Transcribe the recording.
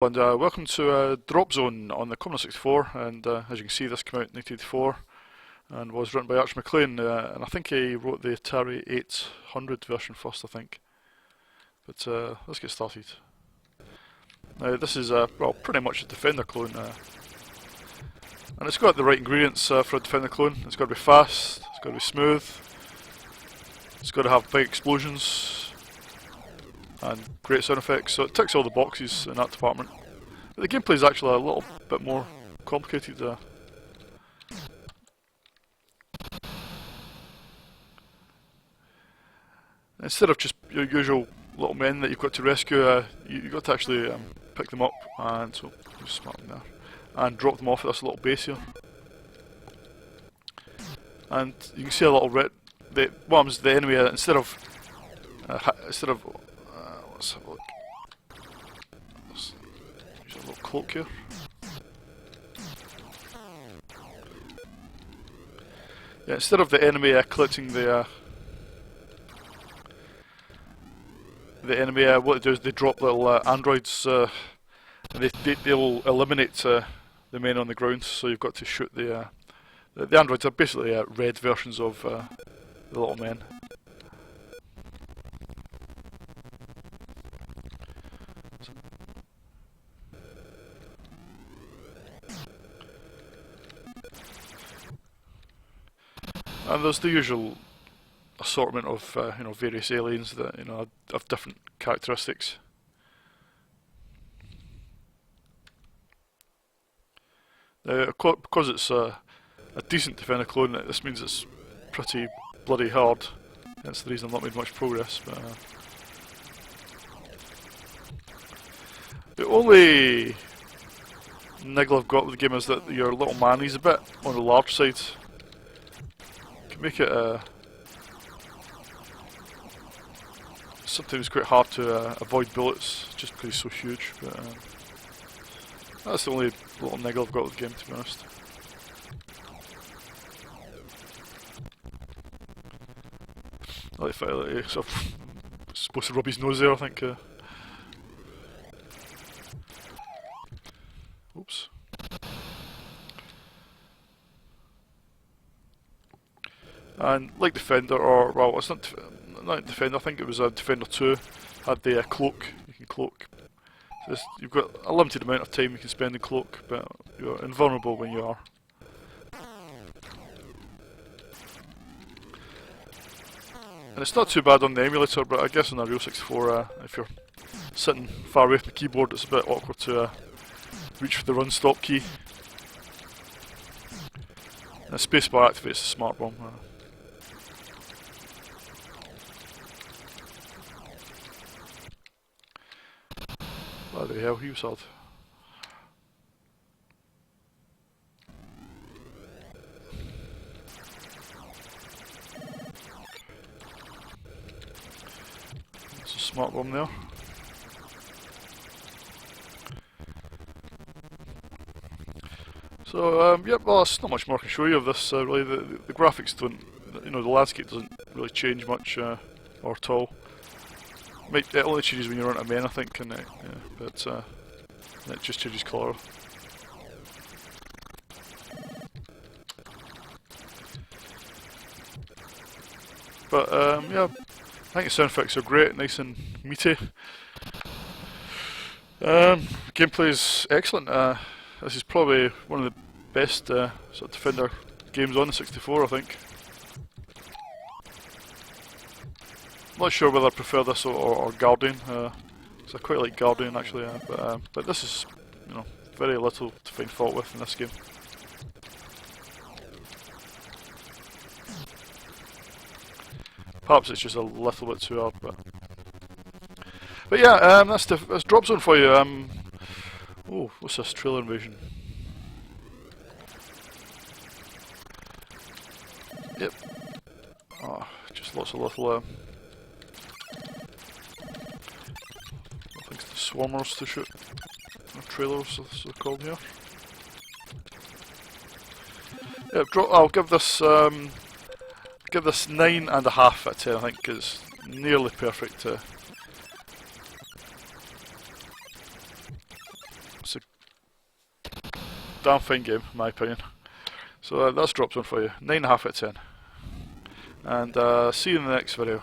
And welcome to Dropzone on the Commodore 64, and as you can see this came out in 1984 and was written by Arch McLean, and I think he wrote the Atari 800 version first, I think. But let's get started. Now this is well, pretty much a Defender clone, and it's got the right ingredients for a Defender clone. It's got to be fast, it's got to be smooth, it's got to have big explosions and great sound effects, so it ticks all the boxes in that department. But the gameplay is actually a little bit more complicated. Instead of just your usual little men that you've got to rescue, you've got to actually pick them up, and so just smart them there, and drop them off at this little base here. And you can see a little red. What happens? The enemy instead of let's have a look. Let's use a little cloak here. Yeah, instead of the enemy collecting the enemy, what they do is they drop little androids, and they'll eliminate the men on the ground. So you've got to shoot the androids are basically red versions of the little men. And there's the usual assortment of various aliens that have different characteristics. Now, because it's a decent Defender clone, this means it's pretty bloody hard. That's the reason I've not made much progress. But the only niggle I've got with the game is that your little man, he's a bit on the large side. Make it sometimes quite hard to avoid bullets just because he's so huge, but that's the only little niggle I've got with the game, to be honest. I like the fact that he's sort of supposed to rub his nose there, I think. Oops. And like Defender, or well, it's not Defender. I think it was a Defender 2. Had the cloak. You can cloak. So you've got a limited amount of time you can spend in cloak, but you're invulnerable when you are. And it's not too bad on the emulator, but I guess on a real 64, if you're sitting far away from the keyboard, it's a bit awkward to reach for the run stop key. And the spacebar activates the smart bomb. Bloody hell, he was hard. There's a smart bomb there. So, yep, well, there's not much more I can show you of this, really. The graphics don't, the landscape doesn't really change much, or at all. It only changes when you're on a men, I think, and yeah, but it just changes colour. But yeah, I think the sound effects are great, nice and meaty. Gameplay is excellent. This is probably one of the best sort of Defender games on the 64, I think. I'm not sure whether I prefer this or Guardian, because I quite like Guardian actually, but this is, very little to find fault with in this game. Perhaps it's just a little bit too hard, but yeah, that's Dropzone for you. Oh, what's this? Trailer invasion. Yep. Oh, just lots of little swarmers to shoot. Trailers, as they're called here. Yeah, I'll give this 9.5 out of 10. I think it's nearly perfect. damn fine game, in my opinion. So that's Dropzone for you. 9.5 out of 10. And see you in the next video.